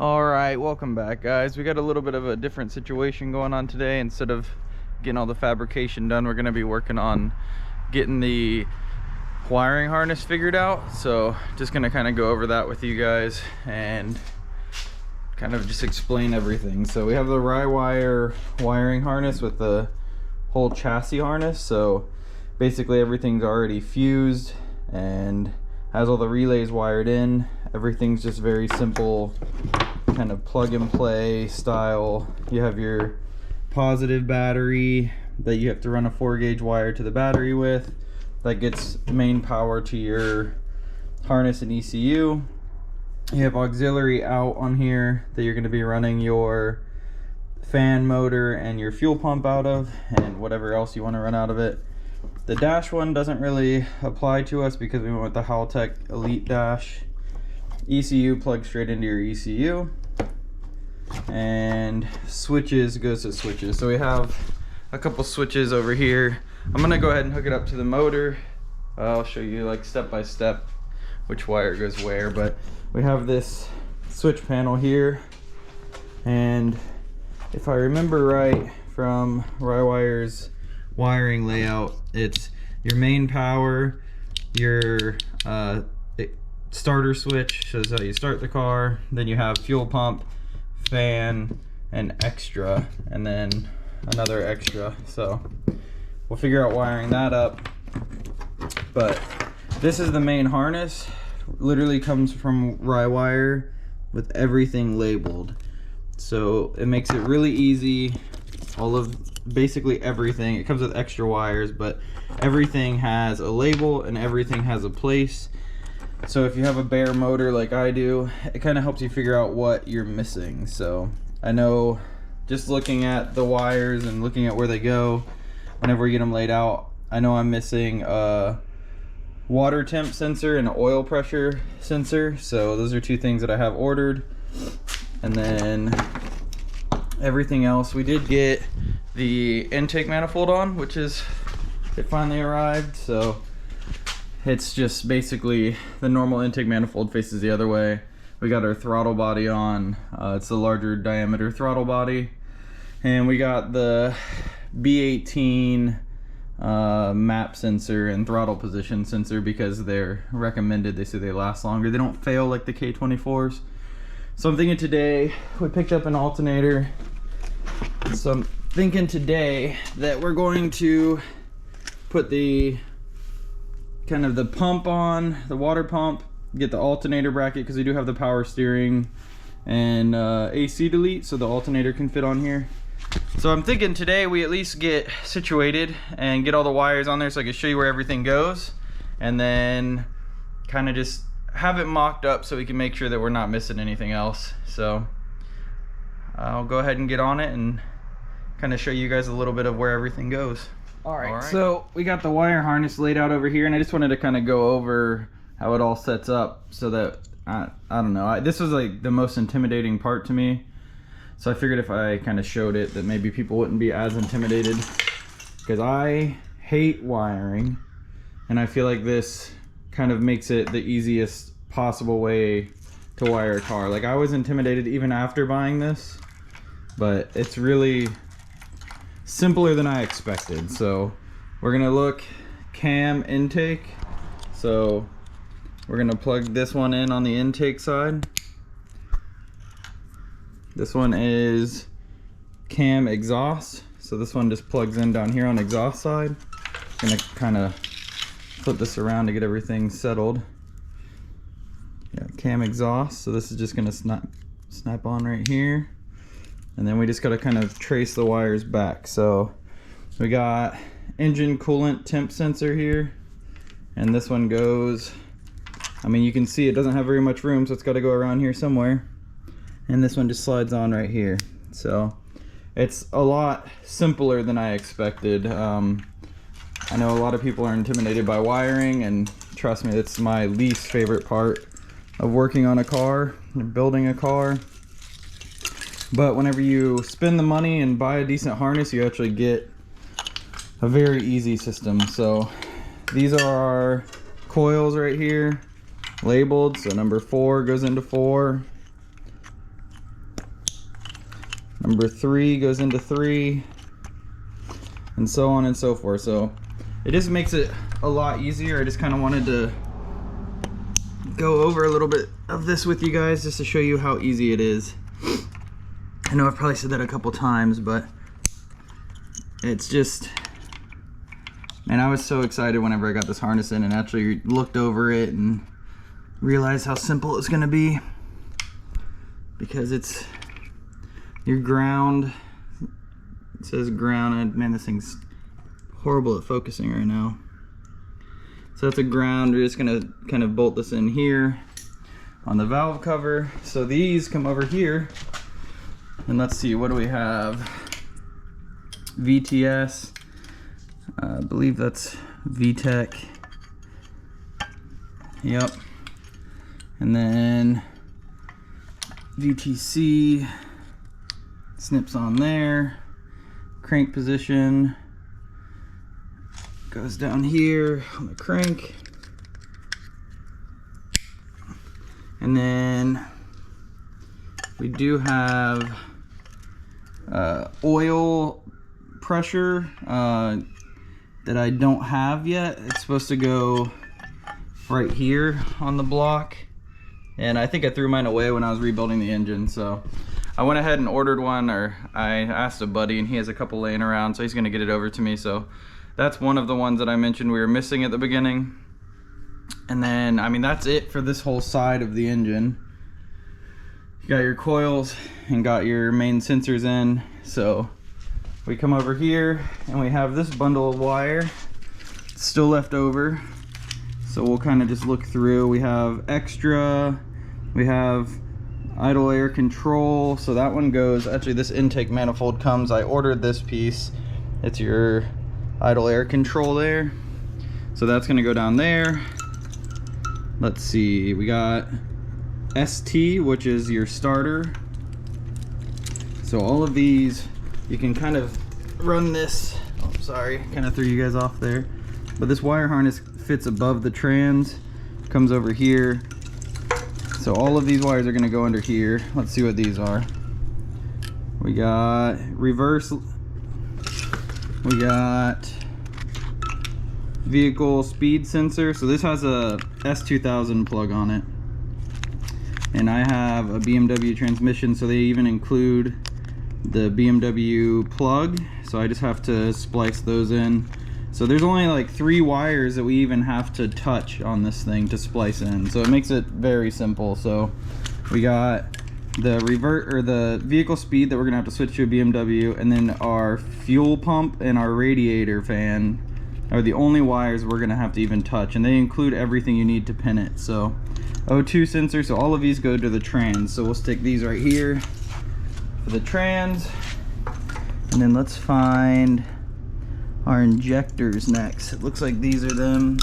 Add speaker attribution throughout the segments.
Speaker 1: All right, welcome back, guys. We got a little bit of a different situation going on today. Instead of getting all the fabrication done, we're going to be working on getting the wiring harness figured out. So just going to kind of go over that with you guys and kind of just explain everything. So we have the RyWire wiring harness with the whole chassis harness. So basically everything's already fused and has all the relays wired in. Everything's just very simple, kind of plug and play style. You have your positive battery that you have to run a 4-gauge wire to the battery with. That gets main power to your harness and ECU. You have auxiliary out on here that you're going to be running your fan motor and your fuel pump out of, and whatever else you want to run out of it. The dash one doesn't really apply to us because we went with the Haltech Elite Dash. ECU plugs straight into your ECU, and switches goes to switches. So we have a couple switches over here. I'm gonna go ahead and hook it up to the motor. I'll show you like step by step which wire goes where, but we have this switch panel here, and if I remember right from RyWire's wiring layout, it's your main power, your starter switch shows how you start the car, then you have fuel pump, fan, and extra, and then another extra. So we'll figure out wiring that up, but this is the main harness. Literally comes from RyWire with everything labeled, so it makes it really easy. All of basically everything, it comes with extra wires, but everything has a label and everything has a place. So if you have a bare motor like I do, it kind of helps you figure out what you're missing. So I know just looking at the wires and looking at where they go, whenever we get them laid out, I know I'm missing a water temp sensor and an oil pressure sensor. So those are two things that I have ordered. And then everything else, we did get the intake manifold on, which is, it finally arrived. So it's just basically the normal intake manifold faces the other way. We got our throttle body on. It's a larger diameter throttle body. And we got the B18 map sensor and throttle position sensor because they're recommended. They say they last longer. They don't fail like the K24s. So I'm thinking today, we picked up an alternator. So I'm thinking today that we're going to put the kind of the pump on, the water pump, get the alternator bracket because we do have the power steering and AC delete, so the alternator can fit on here. So I'm thinking today we at least get situated and get all the wires on there so I can show you where everything goes, and then kind of just have it mocked up so we can make sure that we're not missing anything else. So I'll go ahead and get on it and kind of show you guys a little bit of where everything goes. All right, so we got the wire harness laid out over here, and I just wanted to kind of go over how it all sets up so that, I don't know, this was like the most intimidating part to me. So I figured if I kind of showed it that maybe people wouldn't be as intimidated, because I hate wiring, and I feel like this kind of makes it the easiest possible way to wire a car. Like, I was intimidated even after buying this, but it's really simpler than I expected. So we're gonna look cam intake. So we're gonna plug this one in on the intake side. This one is cam exhaust. So this one just plugs in down here on exhaust side. I'm gonna kind of flip this around to get everything settled. Yeah, cam exhaust. So this is just gonna snap on right here. And then we just got to kind of trace the wires back. So we got engine coolant temp sensor here, and this one goes, I mean, you can see it doesn't have very much room, so it's got to go around here somewhere. And this one just slides on right here. So it's a lot simpler than I expected. I know a lot of people are intimidated by wiring, and trust me, it's my least favorite part of working on a car and building a car. But whenever you spend the money and buy a decent harness, you actually get a very easy system. So these are our coils right here, labeled. So number 4 goes into 4, Number 3 goes into 3, and so on and so forth. So it just makes it a lot easier. I just kind of wanted to go over a little bit of this with you guys just to show you how easy it is. I know I've probably said that a couple times, but it's just, man, I was so excited whenever I got this harness in and actually looked over it and realized how simple it's gonna be, because it's your ground. It says ground. Man, this thing's horrible at focusing right now. So that's a ground. We're just gonna kind of bolt this in here on the valve cover. So these come over here, and let's see, what do we have? VTS, I believe that's VTech. Yep. And then VTC snips on there. Crank position goes down here on the crank. And then we do have oil pressure that I don't have yet. It's supposed to go right here on the block, and I think I threw mine away when I was rebuilding the engine, so I went ahead and ordered one, or I asked a buddy and he has a couple laying around, so he's gonna get it over to me. So that's one of the ones that I mentioned we were missing at the beginning. And then, I mean, that's it for this whole side of the engine. You got your coils and got your main sensors in. So we come over here and we have this bundle of wire still left over. So we'll kind of just look through. We have extra, we have idle air control. So that one goes, actually this intake manifold comes, I ordered this piece. It's your idle air control there. So that's gonna go down there. Let's see, we got ST, which is your starter. So all of these, you can kind of run this, oh sorry, kind of threw you guys off there. But this wire harness fits above the trans, comes over here. So all of these wires are gonna go under here. Let's see what these are. We got reverse, we got vehicle speed sensor. So this has a S2000 plug on it. And I have a BMW transmission, so they even include the BMW plug. So I just have to splice those in. So there's only like 3 wires that we even have to touch on this thing to splice in. So it makes it very simple. So we got the the vehicle speed that we're gonna have to switch to a BMW, and then our fuel pump and our radiator fan are the only wires we're gonna have to even touch, and they include everything you need to pin it. So O2 sensor, so all of these go to the trans. So we'll stick these right here for the trans, and then let's find our injectors next. It looks like these are them.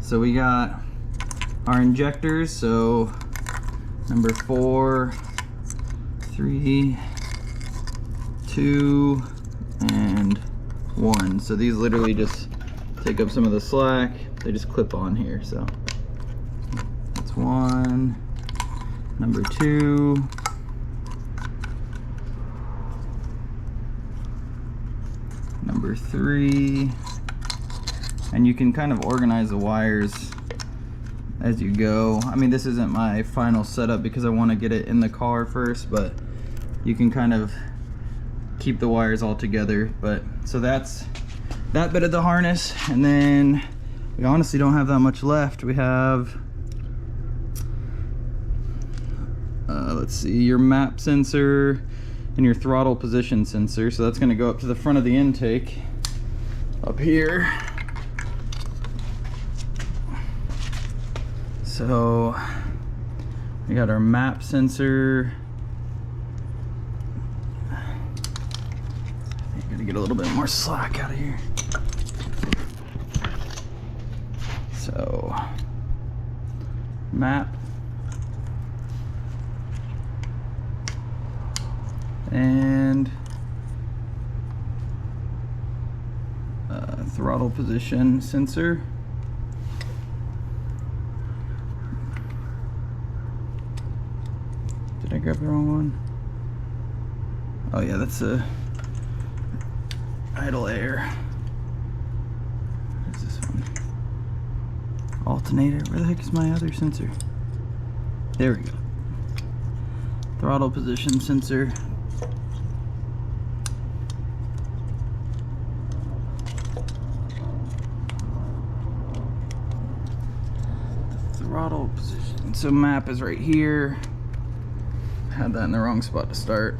Speaker 1: So we got our injectors, so number 4, 3, 2, and 1. So these literally just take up some of the slack. They just clip on here. So that's 1, number 2, number 3, and you can kind of organize the wires as you go. I mean, this isn't my final setup because I want to get it in the car first, but you can kind of keep the wires all together. But so that's that bit of the harness, and then we honestly don't have that much left. We have let's see, your map sensor and your throttle position sensor. So that's going to go up to the front of the intake up here. So we got our map sensor. I gotta get a little bit more slack out of here. So map and throttle position sensor. Did I grab the wrong one? Oh yeah, that's a idle air. What's this one? Alternator. Where the heck is my other sensor? There we go. Throttle position sensor. Throttle position. So map is right here. Had that in the wrong spot to start.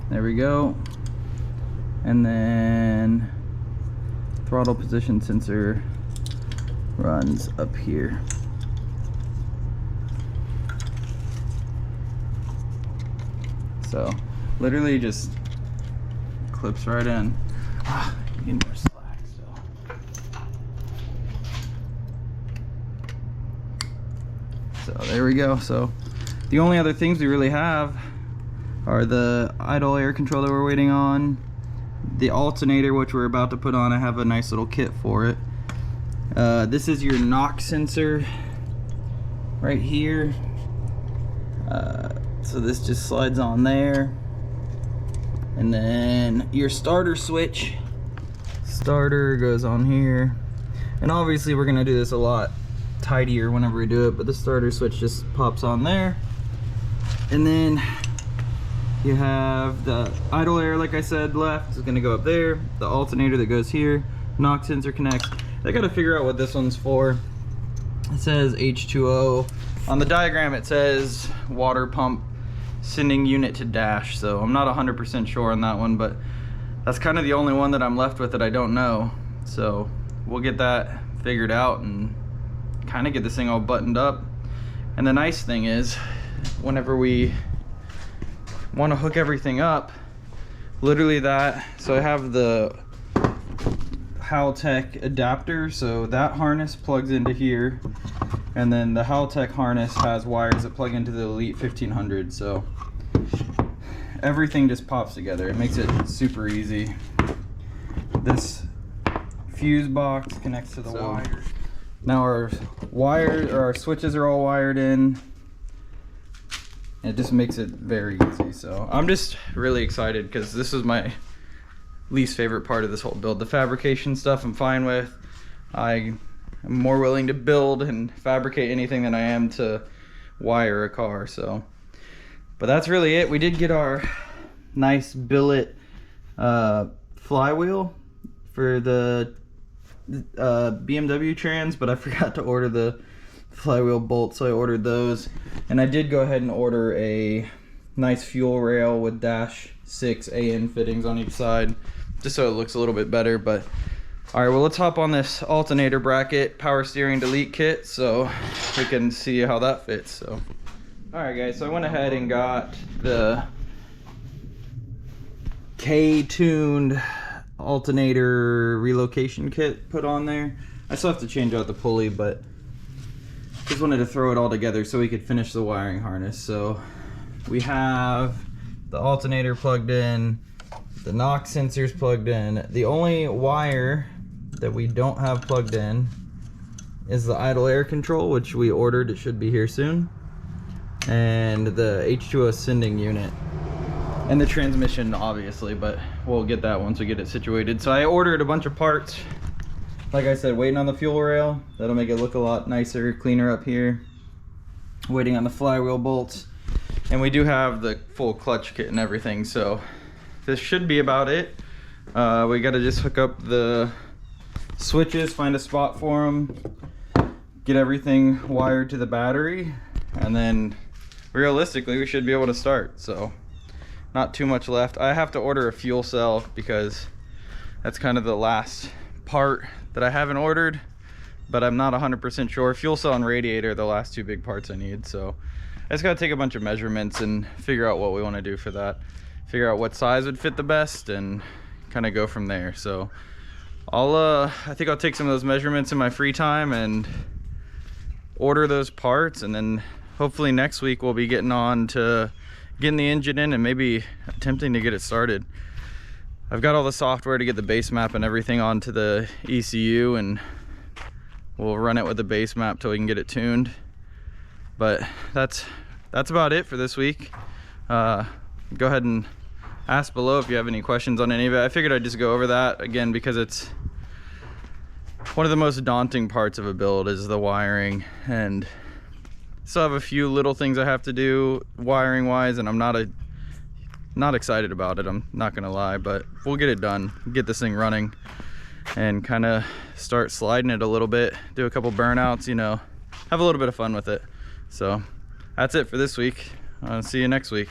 Speaker 1: There we go. And then throttle position sensor runs up here. So literally just clips right in. Ah, getting more slack still. So there we go. So the only other things we really have are the idle air control that we're waiting on, the alternator, which we're about to put on. I have a nice little kit for it. This is your knock sensor right here. So this just slides on there. And then your starter switch. Starter goes on here. And obviously we're gonna do this a lot tidier whenever we do it, but the starter switch just pops on there. And then you have the idle air, like I said, left is gonna go up there. The alternator that goes here. Knock sensor connects. I gotta figure out what this one's for. It says H2O. On the diagram it says water pump sending unit to dash, so I'm not 100% sure on that one, but that's kind of the only one that I'm left with that I don't know. So we'll get that figured out and kind of get this thing all buttoned up. And the nice thing is, whenever we want to hook everything up, literally that, so I have the Haltech adapter, so that harness plugs into here, and then the Haltech harness has wires that plug into the Elite 1500, so everything just pops together. It makes it super easy. This fuse box connects to the wire. Now our switches are all wired in. It just makes it very easy. So I'm just really excited because this is my least favorite part of this whole build. The fabrication stuff I'm fine with. I am more willing to build and fabricate anything than I am to wire a car. So, but that's really it. We did get our nice billet flywheel for the BMW trans, but I forgot to order the flywheel bolts, so I ordered those. And I did go ahead and order a nice fuel rail with -6 AN fittings on each side, just so it looks a little bit better. But all right, well, let's hop on this alternator bracket power steering delete kit so we can see how that fits. So all right guys, so I went ahead and got the K-tuned alternator relocation kit put on there. I still have to change out the pulley, but just wanted to throw it all together so we could finish the wiring harness. So we have the alternator plugged in, the knock sensors plugged in. The only wire that we don't have plugged in is the idle air control, which we ordered. It should be here soon. And the H2O sending unit. And the transmission, obviously, but we'll get that once we get it situated. So I ordered a bunch of parts. Like I said, waiting on the fuel rail. That'll make it look a lot nicer, cleaner up here. Waiting on the flywheel bolts. And we do have the full clutch kit and everything, so this should be about it. We gotta just hook up the switches, find a spot for them, get everything wired to the battery, and then realistically we should be able to start. So not too much left. I have to order a fuel cell because that's kind of the last part that I haven't ordered, but I'm not 100% sure. Fuel cell and radiator are the last two big parts I need, so I just gotta take a bunch of measurements and figure out what we want to do for that. Figure out what size would fit the best and kind of go from there. So I think I'll take some of those measurements in my free time and order those parts, and then hopefully next week we'll be getting on to getting the engine in and maybe attempting to get it started. I've got all the software to get the base map and everything onto the ECU, and we'll run it with the base map till we can get it tuned. But that's about it for this week. go ahead and ask below if you have any questions on any of it. I figured I'd just go over that again because it's one of the most daunting parts of a build is the wiring, and still have a few little things I have to do wiring wise, and I'm not excited about it, I'm not gonna lie, but we'll get it done, get this thing running, and kind of start sliding it a little bit, do a couple burnouts, you know, have a little bit of fun with it. So that's it for this week. I'll see you next week.